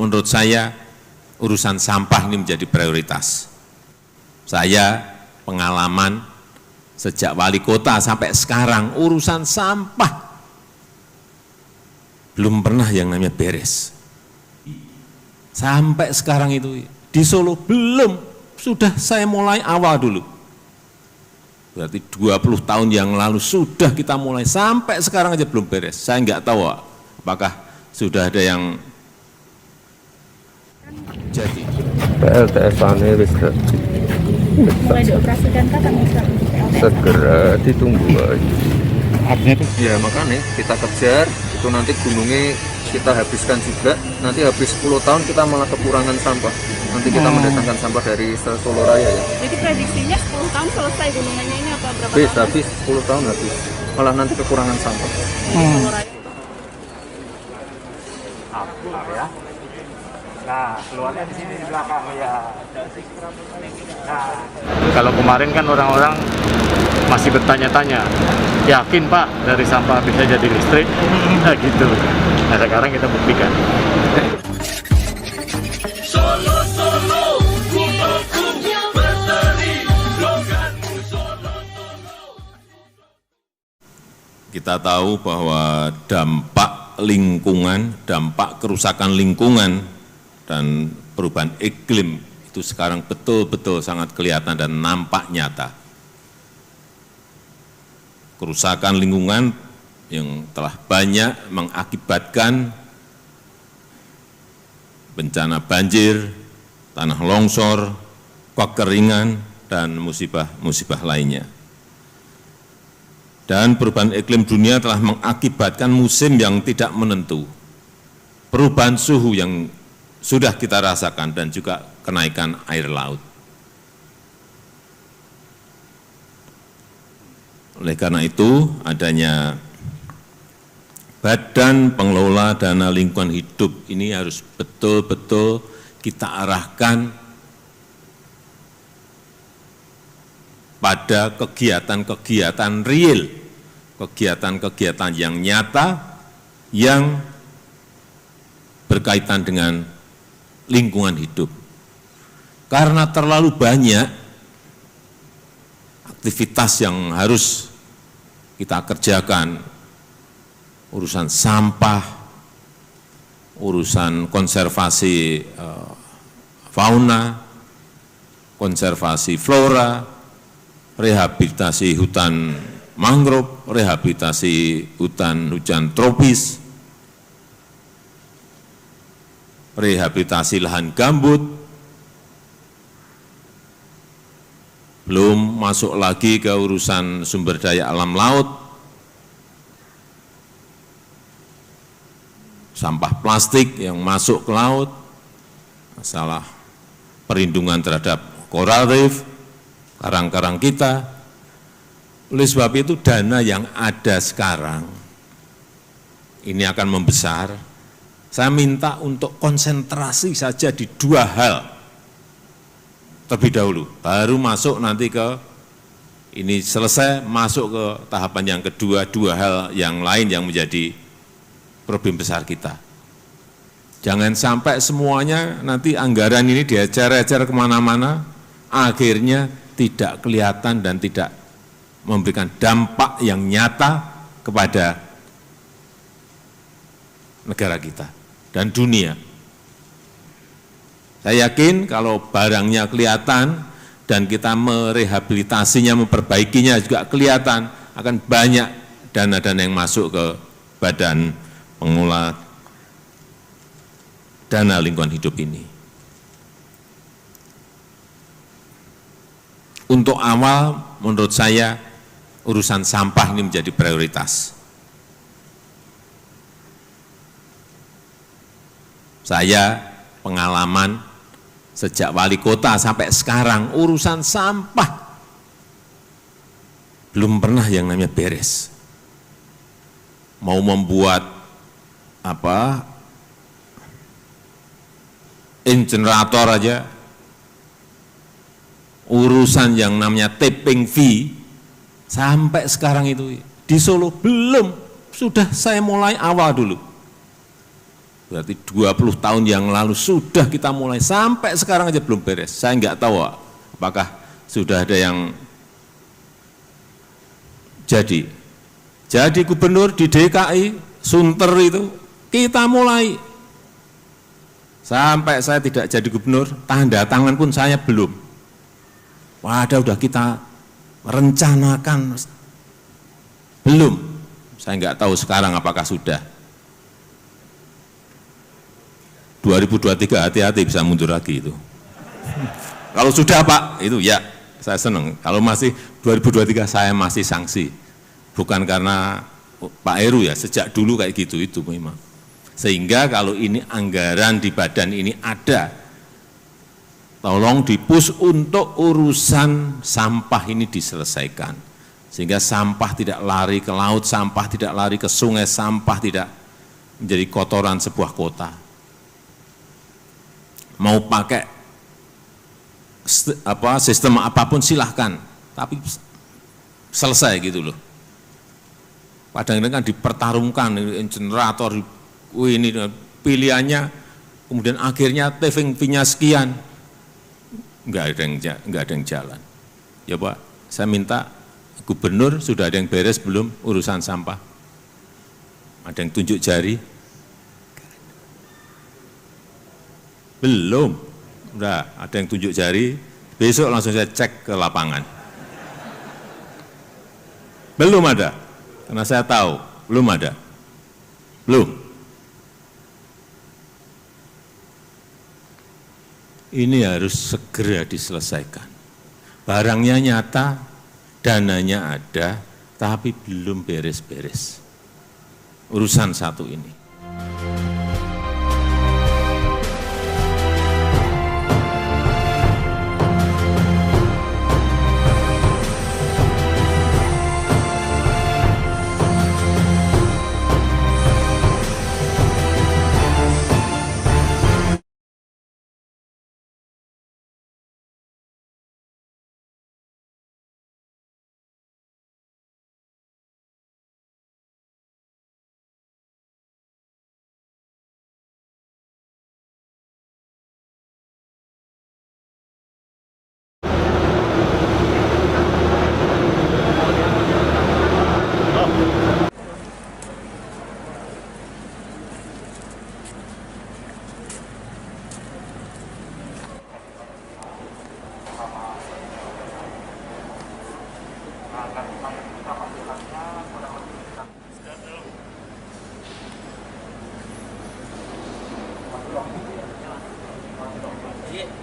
menurut saya urusan sampah ini menjadi prioritas. Saya pengalaman sejak wali kota sampai sekarang urusan sampah belum pernah yang namanya beres. Sampai sekarang itu di Solo belum, sudah saya mulai awal dulu. Berarti 20 tahun yang lalu sudah kita mulai, sampai sekarang aja belum beres. Saya nggak tahu apakah sudah ada yang jadi. PLTS-ane wis mulai dioperasikan kapan Pak? segera ditunggu aja. Artinya itu Ya makanya kita kejar, itu nanti gunungnya kita habiskan juga, nanti habis 10 tahun kita malah kekurangan sampah. Nanti kita mendatangkan sampah dari Solo Raya ya. Jadi prediksinya 10 tahun selesai gunungannya ini apa berapa Habis, tahun? habis 10 tahun habis. Malah nanti kekurangan sampah. Solo Raya. ya. Nah, keluarnya di sini di belakang ya. Nah, kalau kemarin kan orang-orang masih bertanya-tanya, yakin Pak dari sampah bisa jadi listrik? Nah gitu. Nah sekarang kita buktikan. Kita tahu bahwa dampak lingkungan, dampak kerusakan lingkungan dan perubahan iklim itu sekarang betul-betul sangat kelihatan dan nampak nyata. Kerusakan lingkungan yang telah banyak mengakibatkan bencana banjir, tanah longsor, kekeringan, dan musibah-musibah lainnya. Dan perubahan iklim dunia telah mengakibatkan musim yang tidak menentu, perubahan suhu yang sudah kita rasakan, dan juga kenaikan air laut. Oleh karena itu, adanya Badan Pengelola Dana Lingkungan Hidup ini harus betul-betul kita arahkan pada kegiatan-kegiatan real, kegiatan-kegiatan yang nyata, yang berkaitan dengan lingkungan hidup. Karena terlalu banyak aktivitas yang harus kita kerjakan, urusan sampah, urusan konservasi fauna, konservasi flora, rehabilitasi hutan mangrove, rehabilitasi hutan tropis, rehabilitasi lahan gambut, belum masuk lagi ke urusan sumber daya alam laut, sampah plastik yang masuk ke laut, masalah perlindungan terhadap coral reef, karang-karang kita. Oleh sebab itu dana yang ada sekarang ini akan membesar. Saya minta untuk konsentrasi saja di dua hal terlebih dahulu, baru masuk nanti ke ini selesai, masuk ke tahapan yang kedua, dua hal yang lain yang menjadi problem besar kita. Jangan sampai semuanya nanti anggaran ini diecer-ecer kemana-mana, akhirnya tidak kelihatan dan tidak memberikan dampak yang nyata kepada negara kita dan dunia. Saya yakin kalau barangnya kelihatan dan kita merehabilitasinya, memperbaikinya juga kelihatan, akan banyak dana-dana yang masuk ke Badan Pengelola Dana Lingkungan Hidup ini. Untuk awal, menurut saya, urusan sampah ini menjadi prioritas. Saya pengalaman sejak wali kota sampai sekarang, urusan sampah belum pernah yang namanya beres. Mau membuat incinerator aja, urusan yang namanya tipping fee, sampai sekarang itu di Solo belum, sudah saya mulai awal dulu. Berarti 20 tahun yang lalu sudah kita mulai, sampai sekarang aja belum beres. Saya nggak tahu apakah sudah ada yang jadi. Jadi gubernur di DKI, Sunter itu, kita mulai. Sampai saya tidak jadi gubernur, tanda tangan pun saya belum. Wadah, udah kita rencanakan. Belum. Saya nggak tahu sekarang apakah sudah. 2023 hati-hati bisa mundur lagi itu. Kalau sudah Pak, itu ya saya senang. Kalau masih 2023 saya masih sanksi. Bukan karena Pak Heru ya, sejak dulu kayak gitu itu memang. Sehingga kalau ini anggaran di badan ini ada, tolong dipus untuk urusan sampah ini diselesaikan. Sehingga sampah tidak lari ke laut, sampah tidak lari ke sungai, sampah tidak menjadi kotoran sebuah kota. Mau pakai sistem apapun silahkan, tapi selesai gitu loh. Kadang-kadang kan dipertarungkan generator, ini pilihannya, kemudian akhirnya TV-nya sekian, nggak ada yang jalan. Ya Pak, saya minta gubernur sudah ada yang beres belum urusan sampah? Ada yang tunjuk jari? Belum. Udah ada yang tunjuk jari, besok langsung saya cek ke lapangan. Belum ada, karena saya tahu, belum ada. Belum. Ini harus segera diselesaikan. Barangnya nyata, dananya ada, tapi belum beres-beres. Urusan satu ini.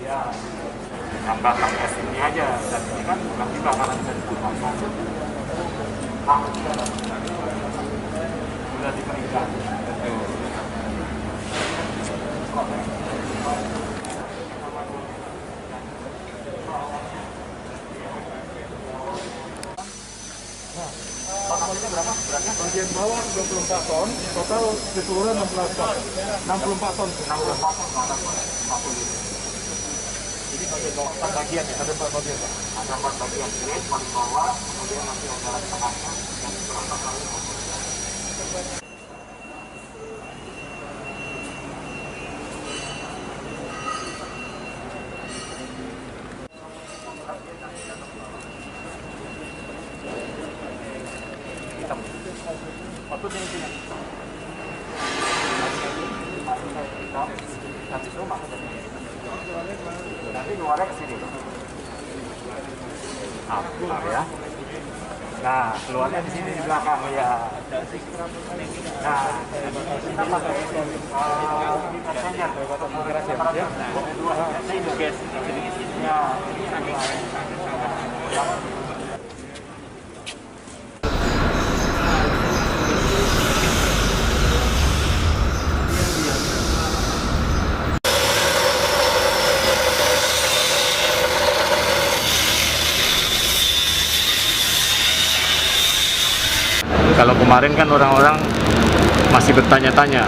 Ya, tambah es ini aja, dan ini kan nanti bakalan jadi kosong. Sudah diberikan. Bagian bawah 24 ton, total keseluruhan 16 ton. 64 ton. 64 ton. Jadi ada 4 bagian ya, ada 4 bagian. Ada 4 bagian, ini paling bawah, kemudian nanti ada tengahnya, dan berapa kali. Nanti keluarnya ke sini. Ya. Nah, keluarnya di sini di belakang ya. Nah, kita pakai messenger. Ini guys, ya. Kalau kemarin kan orang-orang masih bertanya-tanya,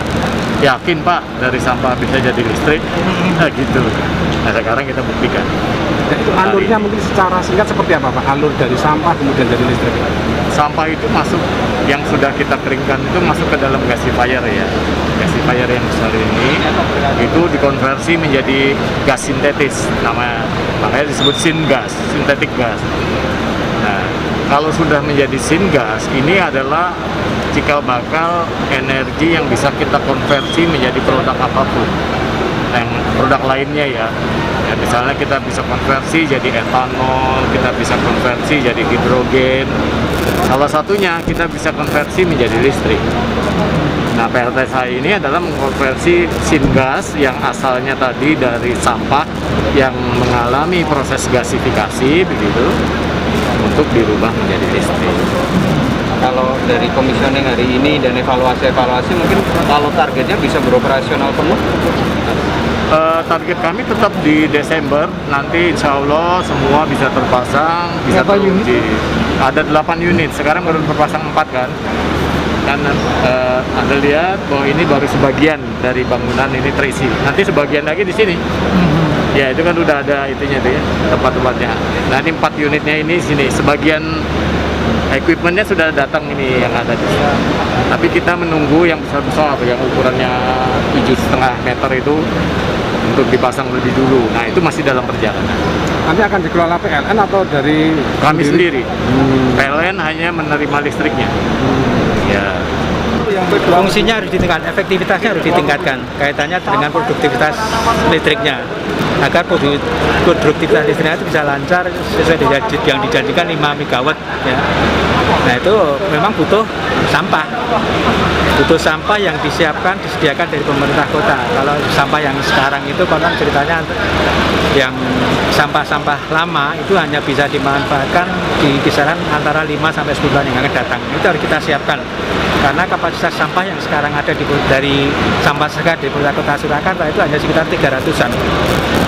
yakin Pak dari sampah bisa jadi listrik? Nah gitu. Nah sekarang kita buktikan. Dan itu alurnya mungkin secara singkat seperti apa Pak? Alur dari sampah kemudian jadi listrik? Sampah itu masuk yang sudah kita keringkan itu masuk ke dalam gasifier ya. Gasifier yang besar ini itu dikonversi menjadi gas sintetis, makanya disebut syngas, sintetik gas. Nah, kalau sudah menjadi syngas, ini adalah cikal bakal energi yang bisa kita konversi menjadi produk apapun, yang produk lainnya ya. Ya, misalnya kita bisa konversi jadi etanol, kita bisa konversi jadi hidrogen. Salah satunya kita bisa konversi menjadi listrik. Nah, PLTSA ini adalah mengkonversi syngas yang asalnya tadi dari sampah yang mengalami proses gasifikasi begitu untuk dirubah menjadi listrik. Kalau dari komisioning hari ini dan evaluasi mungkin kalau targetnya bisa beroperasional penuh. Target kami tetap di Desember, nanti insya Allah semua bisa terpasang, bisa teruji. Ada 8 unit, sekarang baru terpasang 4 kan. Dan Anda lihat bahwa ini baru sebagian dari bangunan ini terisi. Nanti sebagian lagi di sini. Ya itu kan udah ada itunya tuh ya, tempat-tempatnya. Nah ini 4 unitnya ini sini, sebagian equipmentnya sudah datang ini yang ada di sini. Tapi kita menunggu yang besar-besar, yang ukurannya 7,5 meter itu untuk dipasang lebih dulu. Nah itu masih dalam perjalanan. Nanti akan dikelola PLN atau dari Kami sendiri. PLN hanya menerima listriknya. Ya. Fungsinya harus ditingkatkan, efektivitasnya harus ditingkatkan, kaitannya dengan produktivitas listriknya, agar produktivitas listriknya itu bisa lancar sesuai dengan yang dijanjikan 5 MW ya. Nah itu memang butuh sampah yang disediakan dari pemerintah kota. Kalau sampah yang sekarang itu konon ceritanya yang sampah-sampah lama itu hanya bisa dimanfaatkan di kisaran antara 5 sampai 10 bulan yang akan datang. Itu harus kita siapkan. Karena kapasitas sampah yang sekarang ada dari sampah sekat di pusat kota Surakarta itu hanya sekitar 300-an.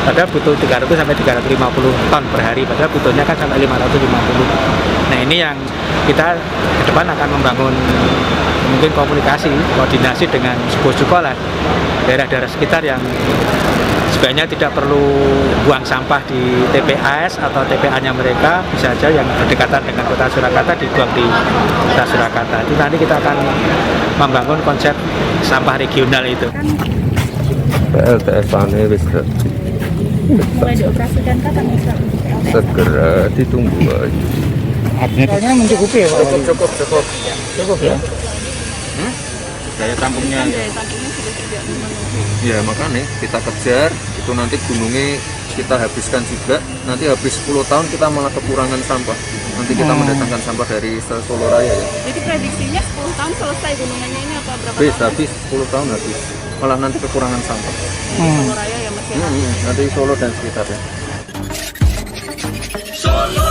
Padahal butuh 300 sampai 350 ton per hari, padahal butuhnya kan sampai 550. Nah ini yang kita ke depan akan membangun mungkin komunikasi, koordinasi dengan sekolah-sekolah daerah-daerah sekitar yang sebenarnya tidak perlu buang sampah di TPAS atau TPA-nya mereka, bisa saja yang berdekatan dengan kota Surakarta dibuang di kota Surakarta. Itu nanti kita akan membangun konsep sampah regional itu. PLTSA-nya wis Mulai dioperasikan kapan Mas? segera ditunggu aja. Artinya mencukupi ya Pak? Cukup ya. Daya tampungnya. Daya tampungnya sudah tidak memenuhi. Ya makanya kita kejar, itu nanti gunungnya kita habiskan juga. Nanti habis 10 tahun kita malah kekurangan sampah. Nanti kita mendatangkan sampah dari Solo Raya ya. Jadi prediksinya 10 tahun selesai gunungannya ini apa berapa tahun? Habis 10 tahun habis. Malah nanti kekurangan sampah. Solo Raya ya Mas ya? Nanti Solo dan sekitarnya. Solo